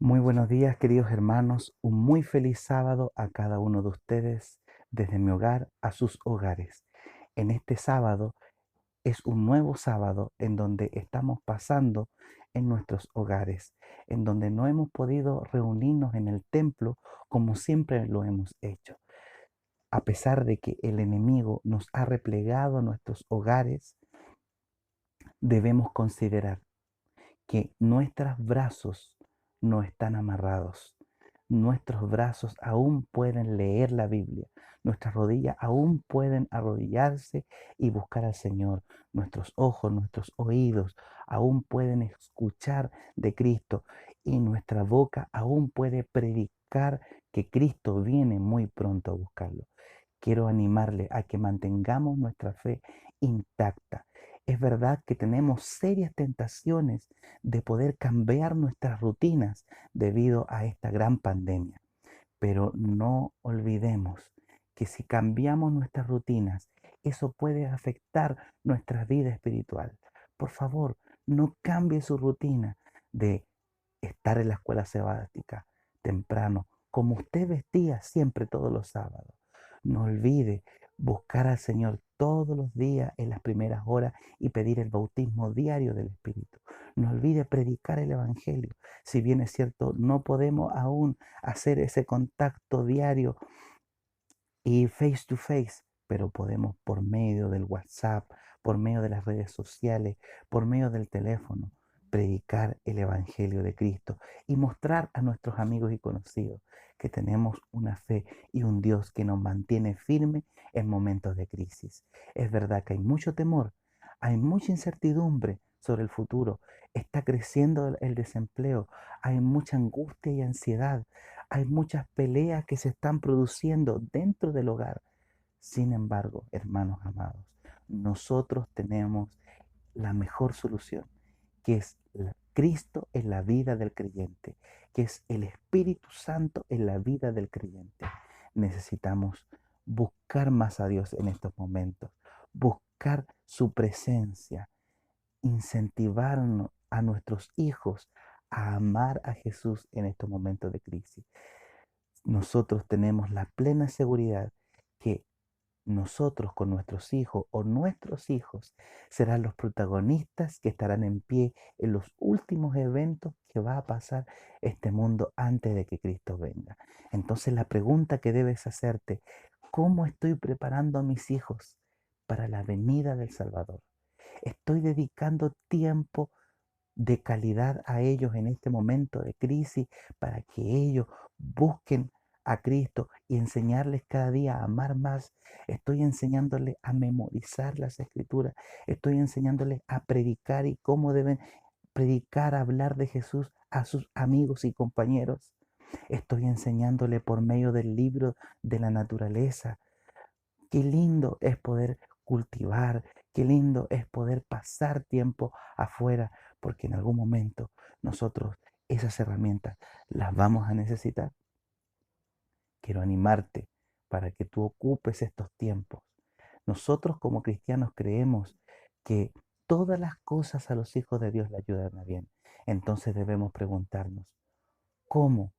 Muy buenos días, queridos hermanos. Un muy feliz sábado a cada uno de ustedes, desde mi hogar a sus hogares. En este sábado es un nuevo sábado en donde estamos pasando en nuestros hogares, en donde no hemos podido reunirnos en el templo como siempre lo hemos hecho. A pesar de que el enemigo nos ha replegado a nuestros hogares, debemos considerar que nuestros brazos no están amarrados. Nuestros brazos aún pueden leer la Biblia. Nuestras rodillas aún pueden arrodillarse y buscar al Señor. Nuestros ojos, nuestros oídos aún pueden escuchar de Cristo. Y nuestra boca aún puede predicar que Cristo viene muy pronto a buscarlo. Quiero animarle a que mantengamos nuestra fe intacta. Es verdad que tenemos serias tentaciones de poder cambiar nuestras rutinas debido a esta gran pandemia, pero no olvidemos que si cambiamos nuestras rutinas, eso puede afectar nuestra vida espiritual. Por favor, no cambie su rutina de estar en la escuela sabática temprano, como usted vestía siempre todos los sábados. No olvide buscar al Señor todos los días en las primeras horas y pedir el bautismo diario del Espíritu. No olvide predicar el Evangelio. Si bien es cierto, no podemos aún hacer ese contacto diario y face to face, pero podemos por medio del WhatsApp, por medio de las redes sociales, por medio del teléfono, predicar el Evangelio de Cristo y mostrar a nuestros amigos y conocidos que tenemos una fe y un Dios que nos mantiene firme en momentos de crisis. Es verdad que hay mucho temor, hay mucha incertidumbre sobre el futuro, está creciendo el desempleo, hay mucha angustia y ansiedad, hay muchas peleas que se están produciendo dentro del hogar. Sin embargo, hermanos amados, nosotros tenemos la mejor solución, que es Cristo en la vida del creyente, que es el Espíritu Santo en la vida del creyente. Necesitamos buscar más a Dios en estos momentos, buscar su presencia, incentivarnos a nuestros hijos a amar a Jesús en estos momentos de crisis. Nosotros tenemos la plena seguridad que nosotros con nuestros hijos o nuestros hijos serán los protagonistas que estarán en pie en los últimos eventos que va a pasar este mundo antes de que Cristo venga. Entonces la pregunta que debes hacerte, ¿cómo estoy preparando a mis hijos para la venida del Salvador? ¿Estoy dedicando tiempo de calidad a ellos en este momento de crisis para que ellos busquen a Cristo y enseñarles cada día a amar más? Estoy enseñándoles a memorizar las escrituras, estoy enseñándoles a predicar y cómo deben predicar, hablar de Jesús a sus amigos y compañeros. Estoy enseñándole por medio del libro de la naturaleza. Qué lindo es poder cultivar, qué lindo es poder pasar tiempo afuera, porque en algún momento nosotros esas herramientas las vamos a necesitar. Quiero animarte para que tú ocupes estos tiempos. Nosotros como cristianos creemos que todas las cosas a los hijos de Dios le ayudan a bien. Entonces debemos preguntarnos, ¿cómo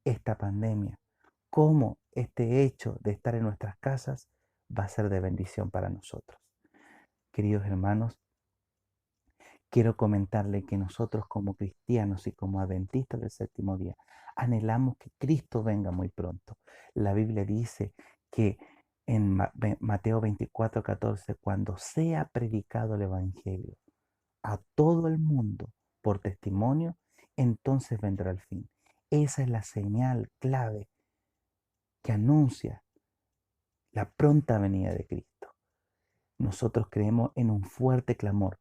esta pandemia, cómo este hecho de estar en nuestras casas va a ser de bendición para nosotros? Queridos hermanos, quiero comentarle que nosotros como cristianos y como adventistas del séptimo día anhelamos que Cristo venga muy pronto. La Biblia dice que en Mateo 24:14, cuando sea predicado el Evangelio a todo el mundo por testimonio, entonces vendrá el fin. Esa es la señal clave que anuncia la pronta venida de Cristo. Nosotros creemos en un fuerte clamor,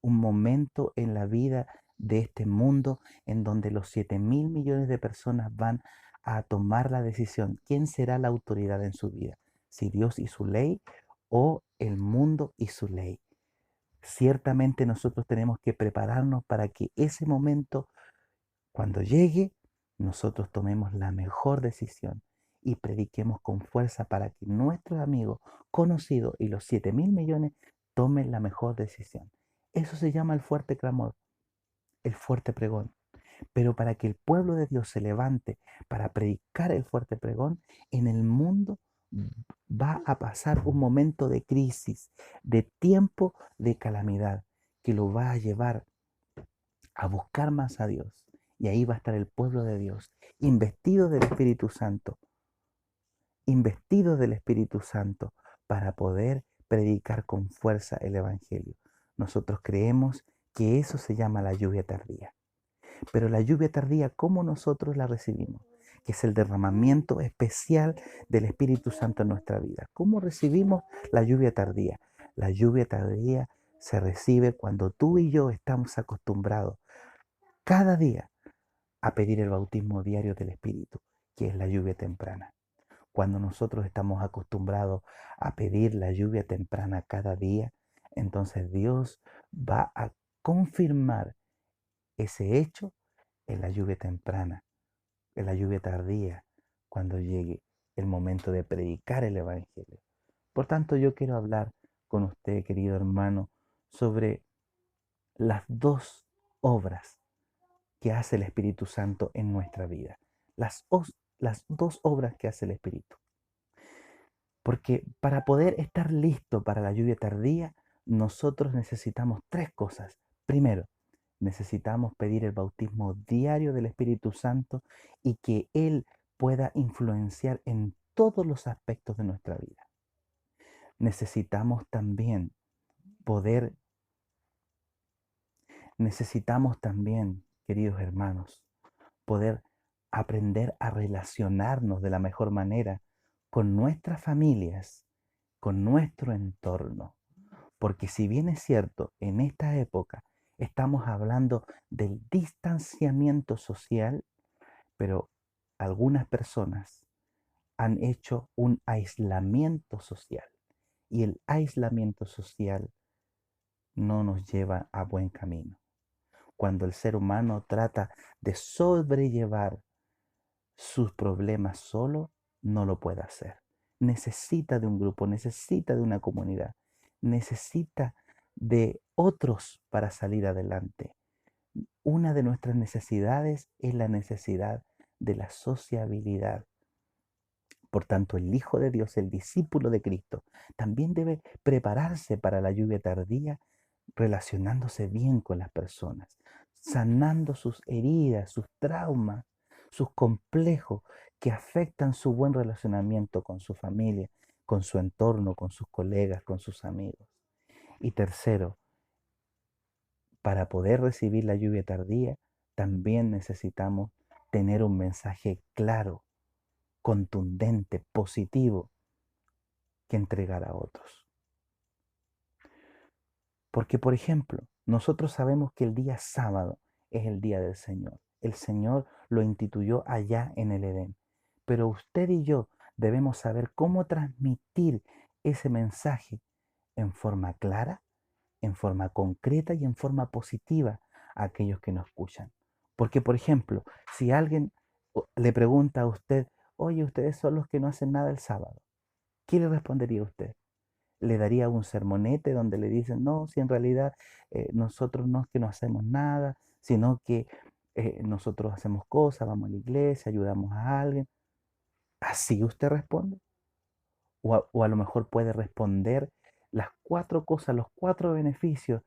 un momento en la vida de este mundo en donde los 7.000 millones de personas van a tomar la decisión. ¿Quién será la autoridad en su vida? ¿Si Dios y su ley o el mundo y su ley? Ciertamente nosotros tenemos que prepararnos para que ese momento, cuando llegue, nosotros tomemos la mejor decisión y prediquemos con fuerza para que nuestros amigos conocidos y los 7.000 millones tomen la mejor decisión. Eso se llama el fuerte clamor, el fuerte pregón. Pero para que el pueblo de Dios se levante para predicar el fuerte pregón, en el mundo va a pasar un momento de crisis, de tiempo de calamidad, que lo va a llevar a buscar más a Dios. Y ahí va a estar el pueblo de Dios, investido del Espíritu Santo, investido del Espíritu Santo para poder predicar con fuerza el Evangelio. Nosotros creemos que eso se llama la lluvia tardía. Pero la lluvia tardía, ¿cómo nosotros la recibimos? Que es el derramamiento especial del Espíritu Santo en nuestra vida. ¿Cómo recibimos la lluvia tardía? La lluvia tardía se recibe cuando tú y yo estamos acostumbrados cada día a pedir el bautismo diario del Espíritu, que es la lluvia temprana. Cuando nosotros estamos acostumbrados a pedir la lluvia temprana cada día, entonces Dios va a confirmar ese hecho en la lluvia temprana, en la lluvia tardía, cuando llegue el momento de predicar el Evangelio. Por tanto, yo quiero hablar con usted, querido hermano, sobre las dos obras que hace el Espíritu Santo en nuestra vida. Las dos obras que hace el Espíritu. Porque para poder estar listo para la lluvia tardía, nosotros necesitamos tres cosas. Primero, necesitamos pedir el bautismo diario del Espíritu Santo y que Él pueda influenciar en todos los aspectos de nuestra vida. Necesitamos también poder, necesitamos también, queridos hermanos, poder aprender a relacionarnos de la mejor manera con nuestras familias, con nuestro entorno. Porque si bien es cierto, en esta época estamos hablando del distanciamiento social, pero algunas personas han hecho un aislamiento social y el aislamiento social no nos lleva a buen camino. Cuando el ser humano trata de sobrellevar sus problemas solo, no lo puede hacer. Necesita de un grupo, necesita de una comunidad, necesita de otros para salir adelante. Una de nuestras necesidades es la necesidad de la sociabilidad. Por tanto, el Hijo de Dios, el discípulo de Cristo, también debe prepararse para la lluvia tardía, relacionándose bien con las personas, sanando sus heridas, sus traumas, sus complejos que afectan su buen relacionamiento con su familia, con su entorno, con sus colegas, con sus amigos. Y tercero, para poder recibir la lluvia tardía, también necesitamos tener un mensaje claro, contundente, positivo, que entregar a otros. Porque, por ejemplo, nosotros sabemos que el día sábado es el día del Señor. El Señor lo instituyó allá en el Edén. Pero usted y yo debemos saber cómo transmitir ese mensaje en forma clara, en forma concreta y en forma positiva a aquellos que nos escuchan. Porque, por ejemplo, si alguien le pregunta a usted, oye, ustedes son los que no hacen nada el sábado, ¿qué le respondería a usted? ¿Le daría un sermonete donde le dicen, no, si en realidad nosotros no es que no hacemos nada, sino que nosotros hacemos cosas, vamos a la iglesia, ayudamos a alguien? ¿Así usted responde? O a lo mejor puede responder las cuatro cosas, los cuatro beneficios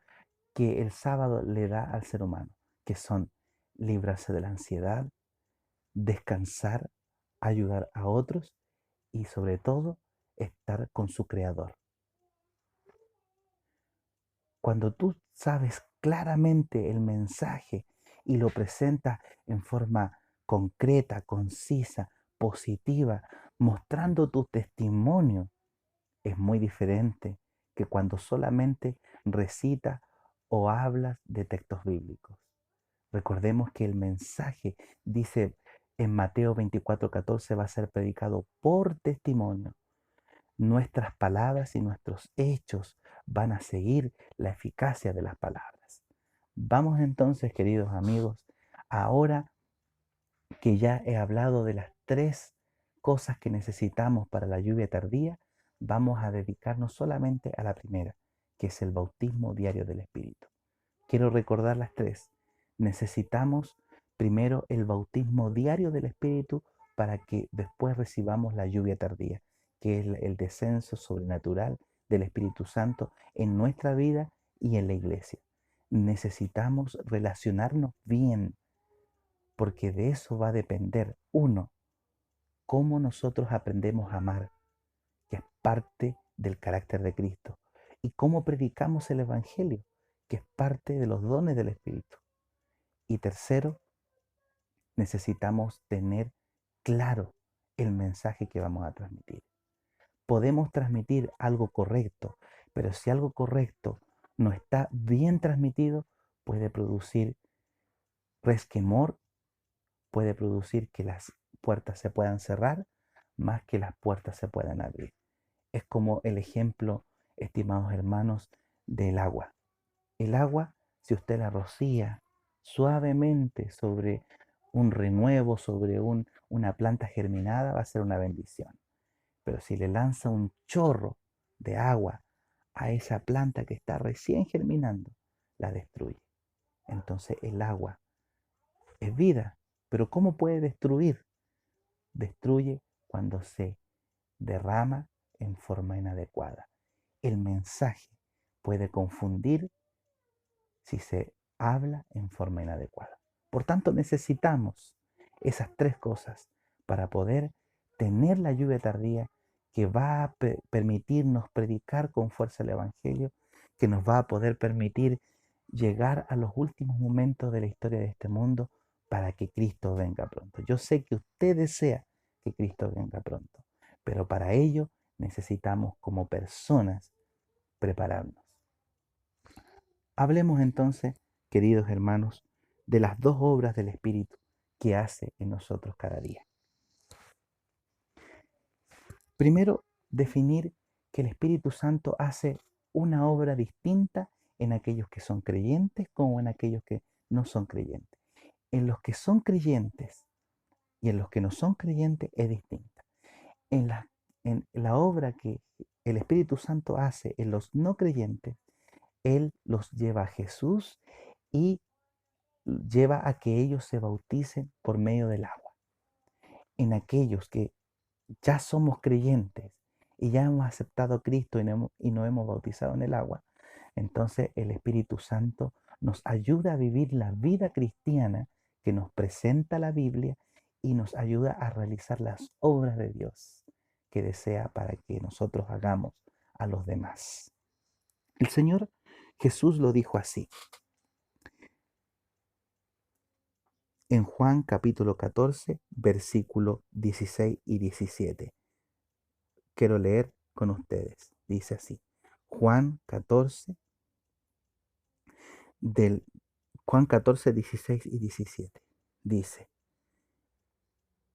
que el sábado le da al ser humano, que son librarse de la ansiedad, descansar, ayudar a otros y sobre todo estar con su creador. Cuando tú sabes claramente el mensaje y lo presentas en forma concreta, concisa, positiva, mostrando tu testimonio, es muy diferente que cuando solamente recitas o hablas de textos bíblicos. Recordemos que el mensaje, dice en Mateo 24:14, va a ser predicado por testimonio. Nuestras palabras y nuestros hechos van a seguir la eficacia de las palabras. Vamos entonces, queridos amigos, ahora que ya he hablado de las tres cosas que necesitamos para la lluvia tardía, vamos a dedicarnos solamente a la primera, que es el bautismo diario del Espíritu. Quiero recordar las tres. Necesitamos primero el bautismo diario del Espíritu para que después recibamos la lluvia tardía, que es el descenso sobrenatural del Espíritu Santo en nuestra vida y en la iglesia. Necesitamos relacionarnos bien, porque de eso va a depender, uno, cómo nosotros aprendemos a amar, que es parte del carácter de Cristo, y cómo predicamos el Evangelio, que es parte de los dones del Espíritu. Y tercero, necesitamos tener claro el mensaje que vamos a transmitir. Podemos transmitir algo correcto, pero si algo correcto no está bien transmitido, puede producir resquemor, puede producir que las puertas se puedan cerrar más que las puertas se puedan abrir. Es como el ejemplo, estimados hermanos, del agua. El agua, si usted la rocía suavemente sobre un renuevo, sobre una planta germinada, va a ser una bendición. Pero si le lanza un chorro de agua a esa planta que está recién germinando, la destruye. Entonces el agua es vida, pero ¿cómo puede destruir? Destruye cuando se derrama en forma inadecuada. El mensaje puede confundir si se habla en forma inadecuada. Por tanto, necesitamos esas tres cosas para poder tener la lluvia tardía que va a permitirnos predicar con fuerza el Evangelio, que nos va a poder permitir llegar a los últimos momentos de la historia de este mundo para que Cristo venga pronto. Yo sé que usted desea que Cristo venga pronto, pero para ello necesitamos como personas prepararnos. Hablemos entonces, queridos hermanos, de las dos obras del Espíritu que hace en nosotros cada día. Primero, definir que el Espíritu Santo hace una obra distinta en aquellos que son creyentes como en aquellos que no son creyentes. En los que son creyentes y en los que no son creyentes es distinta. En la obra que el Espíritu Santo hace en los no creyentes, Él los lleva a Jesús y lleva a que ellos se bauticen por medio del agua. En aquellos que ya somos creyentes y ya hemos aceptado a Cristo y nos hemos bautizado en el agua, entonces el Espíritu Santo nos ayuda a vivir la vida cristiana que nos presenta la Biblia y nos ayuda a realizar las obras de Dios que desea para que nosotros hagamos a los demás. El Señor Jesús lo dijo así. En Juan capítulo 14, versículo 16 y 17. Quiero leer con ustedes. Dice así. Juan 14, Juan 14, 16 y 17. Dice,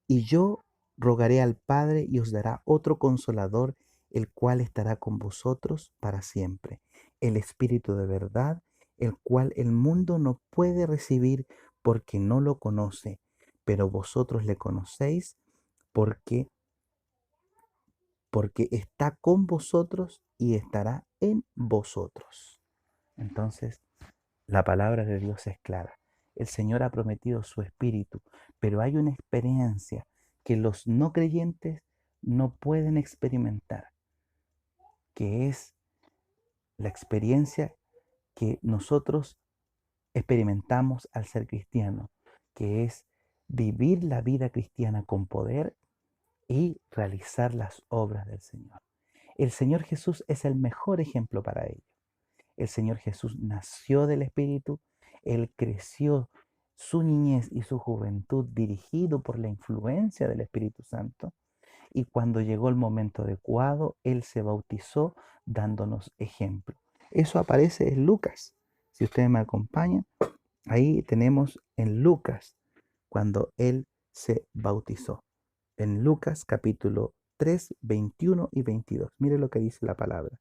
y yo rogaré al Padre y os dará otro consolador, el cual estará con vosotros para siempre, el Espíritu de verdad, el cual el mundo no puede recibir porque no lo conoce, pero vosotros le conocéis porque está con vosotros y estará en vosotros. Entonces, la palabra de Dios es clara. El Señor ha prometido su Espíritu, pero hay una experiencia que los no creyentes no pueden experimentar, que es la experiencia que nosotros experimentamos al ser cristianos, que es vivir la vida cristiana con poder y realizar las obras del Señor. El Señor Jesús es el mejor ejemplo para ello. El Señor Jesús nació del Espíritu, Él creció su niñez y su juventud dirigido por la influencia del Espíritu Santo, y cuando llegó el momento adecuado, Él se bautizó dándonos ejemplo. Eso aparece en Lucas. Si ustedes me acompañan, ahí tenemos en Lucas cuando Él se bautizó. En Lucas capítulo 3, 21 y 22. Mire lo que dice la palabra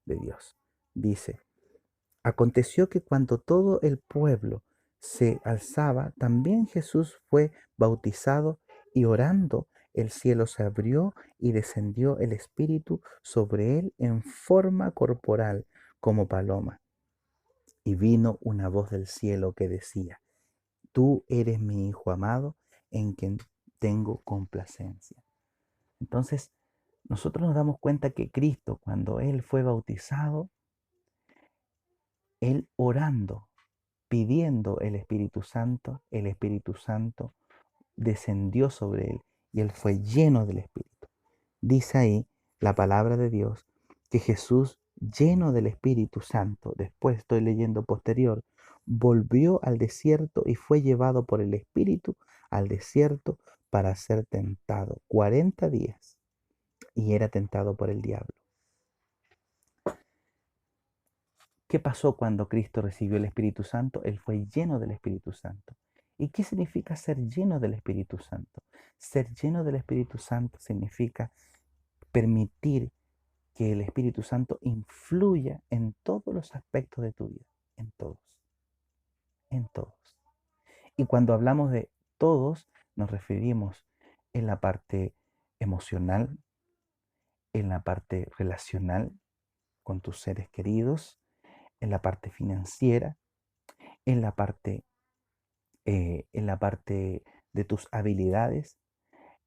de Dios. Dice, aconteció que cuando todo el pueblo se alzaba, también Jesús fue bautizado y orando, el cielo se abrió y descendió el Espíritu sobre él en forma corporal como paloma. Y vino una voz del cielo que decía, Tú eres mi Hijo amado en quien tengo complacencia. Entonces, nosotros nos damos cuenta que Cristo, cuando Él fue bautizado, Él orando, pidiendo el Espíritu Santo descendió sobre Él y Él fue lleno del Espíritu. Dice ahí la palabra de Dios que Jesús, lleno del Espíritu Santo, después estoy leyendo posterior, volvió al desierto y fue llevado por el Espíritu al desierto para ser tentado 40 días y era tentado por el diablo. ¿Qué pasó cuando Cristo recibió el Espíritu Santo? Él fue lleno del Espíritu Santo. ¿Y qué significa ser lleno del Espíritu Santo? Ser lleno del Espíritu Santo significa permitir que el Espíritu Santo influya en todos los aspectos de tu vida, en todos, en todos. Y cuando hablamos de todos, nos referimos en la parte emocional, en la parte relacional con tus seres queridos, en la parte financiera, en en la parte de tus habilidades,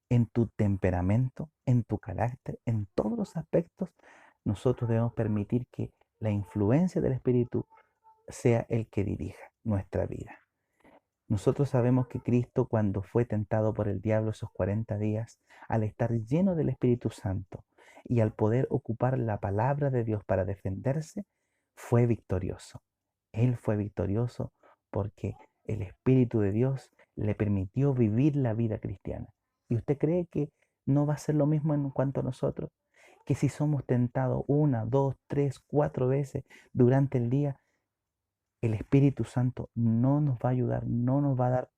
en tu temperamento, en tu carácter, en todos los aspectos, nosotros debemos permitir que la influencia del Espíritu sea el que dirija nuestra vida. Nosotros sabemos que Cristo, cuando fue tentado por el diablo esos 40 días, al estar lleno del Espíritu Santo y al poder ocupar la palabra de Dios para defenderse, fue victorioso. Él fue victorioso porque el Espíritu de Dios le permitió vivir la vida cristiana. ¿Y usted cree que no va a ser lo mismo en cuanto a nosotros? Que si somos tentados una, dos, tres, cuatro veces durante el día, el Espíritu Santo no nos va a ayudar, no nos va a dar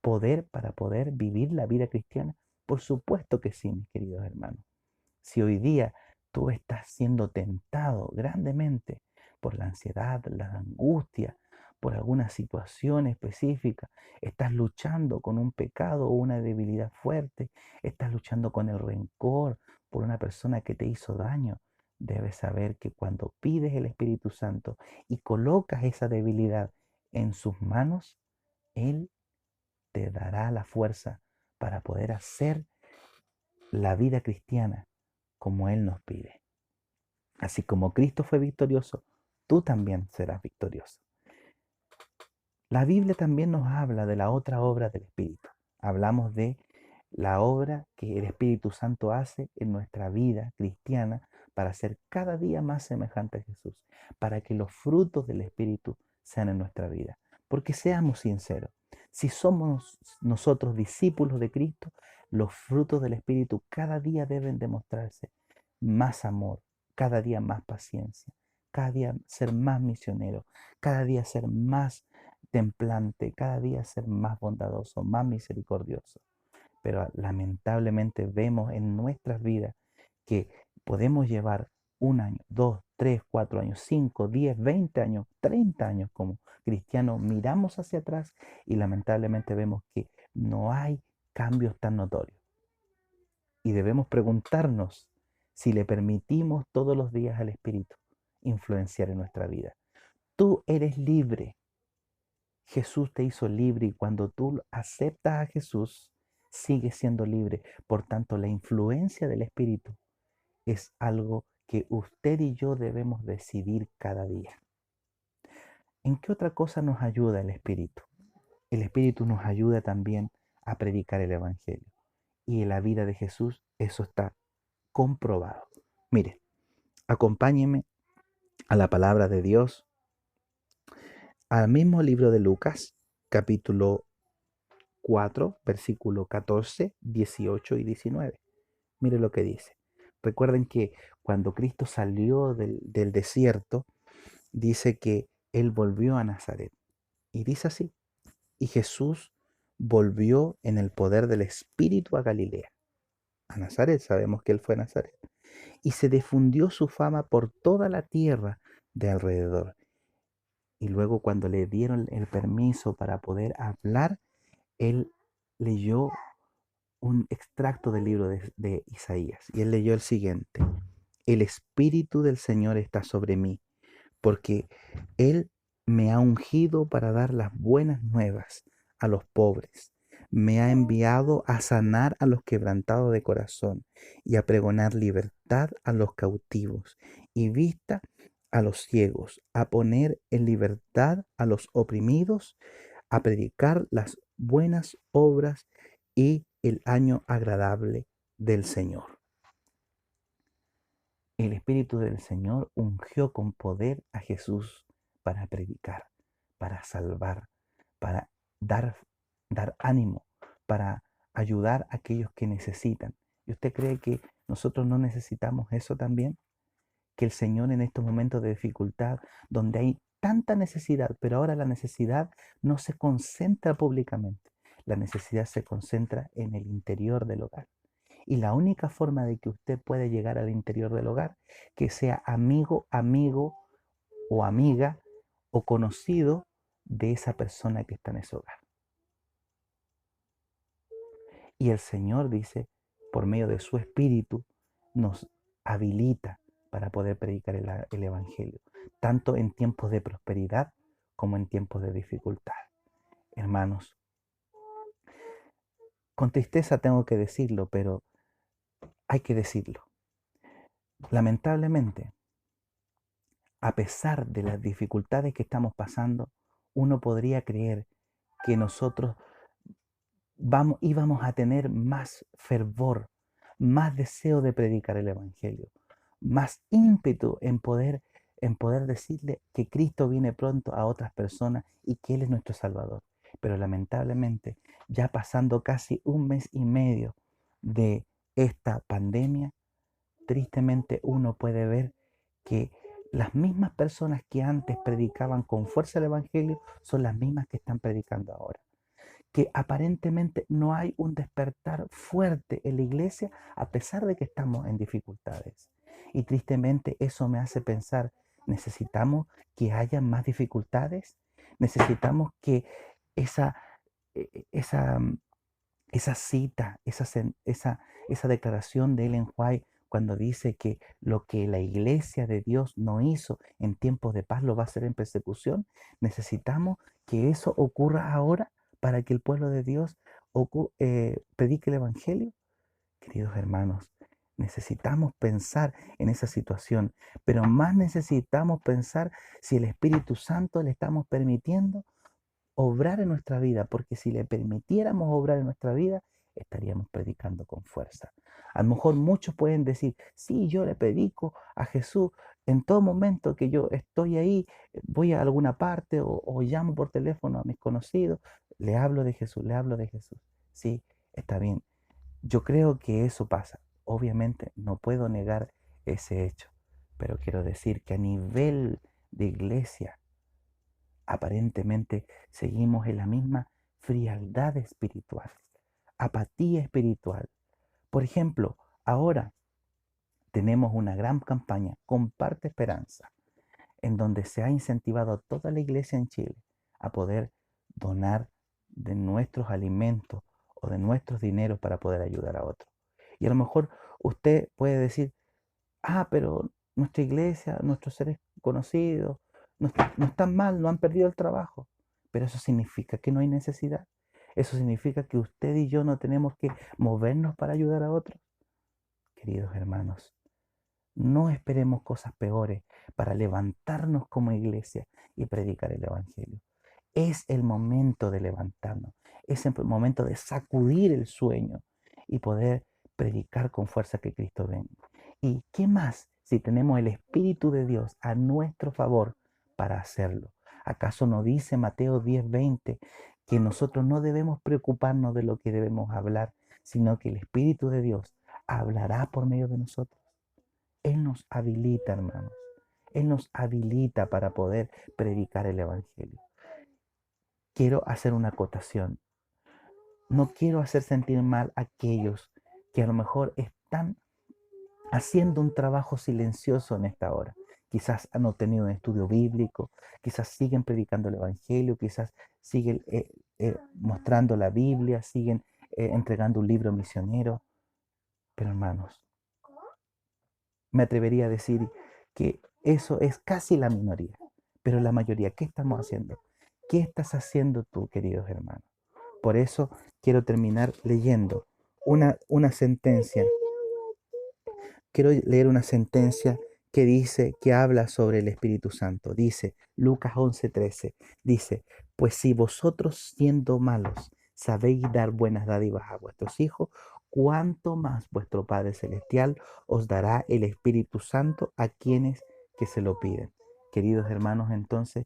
poder para poder vivir la vida cristiana. Por supuesto que sí, mis queridos hermanos. Si hoy día tú estás siendo tentado grandemente por la ansiedad, la angustia, por alguna situación específica, estás luchando con un pecado o una debilidad fuerte, estás luchando con el rencor por una persona que te hizo daño, debes saber que cuando pides el Espíritu Santo y colocas esa debilidad en sus manos, Él te dará la fuerza para poder hacer la vida cristiana como Él nos pide. Así como Cristo fue victorioso, tú también serás victorioso. La Biblia también nos habla de la otra obra del Espíritu. Hablamos de la obra que el Espíritu Santo hace en nuestra vida cristiana para ser cada día más semejante a Jesús, para que los frutos del Espíritu sean en nuestra vida. Porque seamos sinceros, si somos nosotros discípulos de Cristo, los frutos del Espíritu cada día deben demostrarse más amor, cada día más paciencia, cada día ser más misionero, cada día ser más templante, cada día ser más bondadoso, más misericordioso. Pero lamentablemente vemos en nuestras vidas que podemos llevar un año, dos, tres, 4 años, 5, 10, 20 años, 30 años como cristianos, miramos hacia atrás y lamentablemente vemos que no hay cambios tan notorios. Y debemos preguntarnos si le permitimos todos los días al Espíritu influenciar en nuestra vida. Tú eres libre. Jesús te hizo libre y cuando tú aceptas a Jesús, sigues siendo libre. Por tanto, la influencia del Espíritu es algo que usted y yo debemos decidir cada día. ¿En qué otra cosa nos ayuda el Espíritu? El Espíritu nos ayuda también a predicar el Evangelio. Y en la vida de Jesús eso está comprobado. Mire, acompáñeme a la palabra de Dios, al mismo libro de Lucas, capítulo 4, versículo 14, 18 y 19. Mire lo que dice. Recuerden que cuando Cristo salió del desierto, dice que Él volvió a Nazaret. Y dice así, y Jesús volvió en el poder del Espíritu a Galilea. A Nazaret, sabemos que Él fue a Nazaret. Y se difundió su fama por toda la tierra de alrededor. Y luego cuando le dieron el permiso para poder hablar, Él leyó un extracto del libro de Isaías. Y él leyó el siguiente. El Espíritu del Señor está sobre mí, porque Él Me ha ungido para dar las buenas nuevas a los pobres. Me ha enviado a sanar a los quebrantados de corazón y a pregonar libertad a los cautivos y vista a los ciegos, a poner en libertad a los oprimidos, a predicar las buenas obras y el año agradable del Señor. El Espíritu del Señor ungió con poder a Jesús para predicar, para salvar, para dar, dar ánimo, para ayudar a aquellos que necesitan. ¿Y usted cree que nosotros no necesitamos eso también? Que el Señor en estos momentos de dificultad, donde hay tanta necesidad, pero ahora la necesidad no se concentra públicamente, la necesidad se concentra en el interior del hogar. Y la única forma de que usted pueda llegar al interior del hogar, que sea amigo o amiga o conocido de esa persona que está en ese hogar. Y el Señor dice, por medio de su Espíritu, nos habilita para poder predicar el Evangelio, tanto en tiempos de prosperidad como en tiempos de dificultad. Hermanos, con tristeza tengo que decirlo, pero hay que decirlo. Lamentablemente, a pesar de las dificultades que estamos pasando, uno podría creer que nosotros íbamos a tener más fervor, más deseo de predicar el Evangelio, más ímpetu en poder decirle que Cristo viene pronto a otras personas y que Él es nuestro Salvador. Pero lamentablemente, ya pasando casi un mes y medio de esta pandemia, tristemente uno puede ver que las mismas personas que antes predicaban con fuerza el Evangelio son las mismas que están predicando ahora. Que aparentemente no hay un despertar fuerte en la iglesia a pesar de que estamos en dificultades. Y tristemente eso me hace pensar, necesitamos que haya más dificultades, necesitamos que esa, esa, esa cita, esa declaración de Ellen White cuando dice que lo que la iglesia de Dios no hizo en tiempos de paz lo va a hacer en persecución, necesitamos que eso ocurra ahora para que el pueblo de Dios predique el Evangelio. Queridos hermanos, necesitamos pensar en esa situación, pero más necesitamos pensar si el Espíritu Santo le estamos permitiendo obrar en nuestra vida, porque si le permitiéramos obrar en nuestra vida, estaríamos predicando con fuerza. A lo mejor muchos pueden decir, sí, yo le predico a Jesús en todo momento que yo estoy ahí, voy a alguna parte o llamo por teléfono a mis conocidos, le hablo de Jesús, le hablo de Jesús. Sí, está bien. Yo creo que eso pasa. Obviamente no puedo negar ese hecho, pero quiero decir que a nivel de iglesia, aparentemente seguimos en la misma frialdad espiritual, apatía espiritual. Por ejemplo, ahora tenemos una gran campaña, Comparte Esperanza, en donde se ha incentivado a toda la iglesia en Chile a poder donar de nuestros alimentos o de nuestros dineros para poder ayudar a otros. Y a lo mejor usted puede decir, pero nuestra iglesia, nuestros seres conocidos, no están mal, no han perdido el trabajo. Pero eso significa que no hay necesidad. Eso significa que usted y yo no tenemos que movernos para ayudar a otros. Queridos hermanos, no esperemos cosas peores para levantarnos como iglesia y predicar el Evangelio. Es el momento de levantarnos, es el momento de sacudir el sueño y poder predicar con fuerza que Cristo venga. ¿Y qué más si tenemos el Espíritu de Dios a nuestro favor para hacerlo? ¿Acaso no dice Mateo 10:20 que nosotros no debemos preocuparnos de lo que debemos hablar, sino que el Espíritu de Dios hablará por medio de nosotros? Él nos habilita, hermanos. Él nos habilita para poder predicar el Evangelio. Quiero hacer una acotación. No quiero hacer sentir mal a aquellos que a lo mejor están haciendo un trabajo silencioso en esta hora. Quizás han obtenido un estudio bíblico, quizás siguen predicando el Evangelio, quizás siguen mostrando la Biblia, siguen entregando un libro misionero. Pero hermanos, me atrevería a decir que eso es casi la minoría. pero la mayoría, ¿qué estamos haciendo? ¿Qué estás haciendo tú, queridos hermanos? Por eso quiero terminar leyendo una sentencia. Quiero leer una sentencia que dice, que habla sobre el Espíritu Santo. Dice, Lucas 11:13, dice, pues si vosotros siendo malos sabéis dar buenas dádivas a vuestros hijos, cuánto más vuestro Padre Celestial os dará el Espíritu Santo a quienes que se lo piden. Queridos hermanos, entonces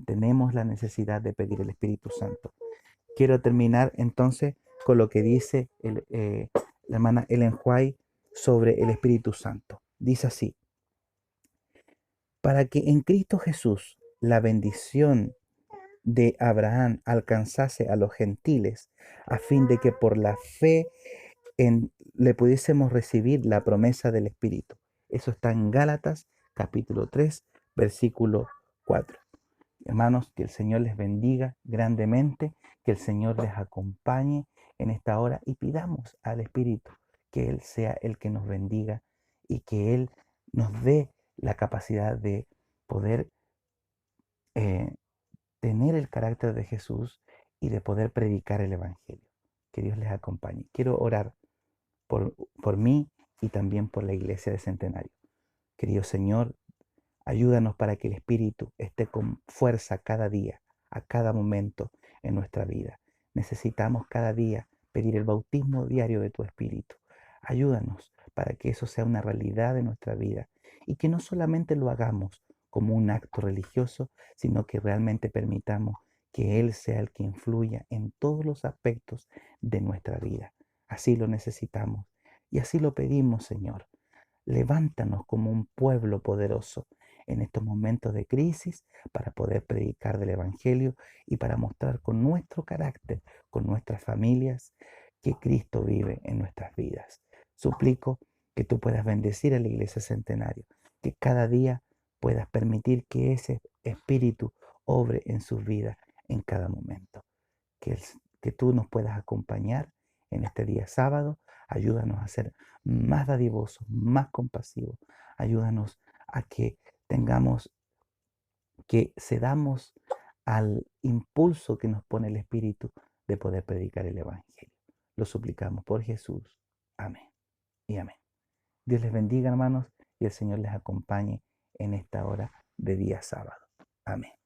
tenemos la necesidad de pedir el Espíritu Santo. Quiero terminar entonces con lo que dice la hermana Ellen White sobre el Espíritu Santo. Dice así, para que en Cristo Jesús la bendición de Abraham alcanzase a los gentiles, a fin de que por la fe le pudiésemos recibir la promesa del Espíritu. Eso está en Gálatas capítulo 3, versículo 4. Hermanos, que el Señor les bendiga grandemente, que el Señor les acompañe en esta hora y pidamos al Espíritu que Él sea el que nos bendiga y que Él nos dé la capacidad de poder eh, tener el carácter de Jesús y de poder predicar el Evangelio. Que Dios les acompañe. Quiero orar por mí y también por la iglesia de Centenario. Querido Señor, ayúdanos para que el Espíritu esté con fuerza cada día, a cada momento en nuestra vida. Necesitamos cada día pedir el bautismo diario de tu Espíritu. Ayúdanos para que eso sea una realidad de nuestra vida y que no solamente lo hagamos como un acto religioso, sino que realmente permitamos que Él sea el que influya en todos los aspectos de nuestra vida. Así lo necesitamos y así lo pedimos, Señor. Levántanos como un pueblo poderoso en estos momentos de crisis para poder predicar del Evangelio y para mostrar con nuestro carácter, con nuestras familias, que Cristo vive en nuestras vidas. Suplico que tú puedas bendecir a la Iglesia Centenario, que cada día puedas permitir que ese Espíritu obre en sus vidas en cada momento. Que, que tú nos puedas acompañar en este día sábado. Ayúdanos a ser más dadivosos, más compasivos. Ayúdanos a que tengamos, que cedamos al impulso que nos pone el Espíritu de poder predicar el Evangelio. Lo suplicamos por Jesús. Amén y amén. Dios les bendiga, hermanos, y el Señor les acompañe en esta hora de día sábado. Amén.